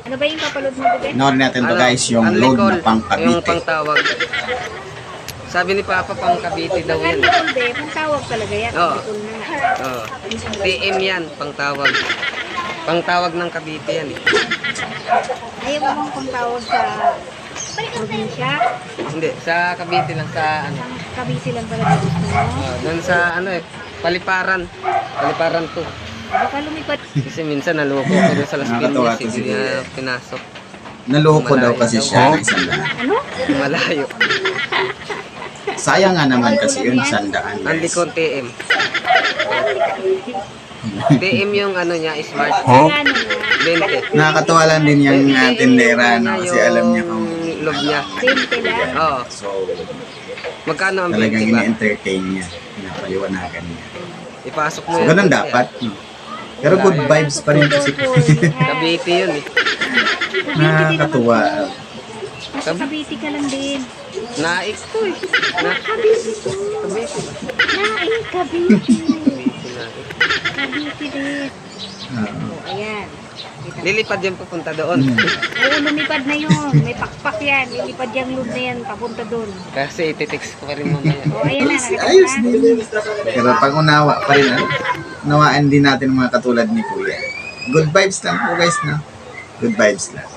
Ano ba yung papalod mo, bebe? Inorin natin to guys, yung Unli load call, na pang yung Cavite. pangtawag. Sabi ni Papa, pang Cavite daw Pag yan. Anlicol, be, pantawag talaga yan. Oo. Anlicol na nga. Oh. TM yan, pangtawag. Pangtawag ng Cavite yan eh. Ayaw mo bang pantawag sa probinsya? Hindi, sa Cavite lang, sa ano. Sa Cavite lang talaga gusto mo? Doon sa ano eh, Paliparan. Paliparan to. Baka lumipad. Kasi minsan naloko ko doon sa Las Nakakatawa Piñas, to si hindi niya Kuya. pinasok. Naloko daw kasi siya ng 100. Ano? Malayo. Sayang nga naman kasi yun, 100 guys. Anlicon TM. TM yung ano niya, smart. Ano na? 20. Nakakatawa lang din yung tindera, no? Kasi alam niya kung loob niya. 20 lang. Oo. so, Magkano ang talagang 20 ba? ini-entertain niya. Pinapaliwanagan niya. Ipasok mo So, yan. ganun dapat. No? Pero good vibes pa rin kasi. Cavite yun eh. Nakakatuwa. Nasa Cavite ka lang din. Naik to eh. Cavite to. Cavite ba? Naing Cavite. Cavite, Naik. Cavite din. Oh, ayan. Kita mo. Lilipad yan papunta doon. Oo, lumipad na yun. May pakpak yan. Lilipad yung loop na yan. Papunta dun. Kasi ititext ko pa rin mamaya. O, ayan na. Nakita Ayos mo na. din. Pero pag unawa pa rin, nawaan din natin mga katulad ni Kuya. Good vibes lang po guys, no? Good vibes lang.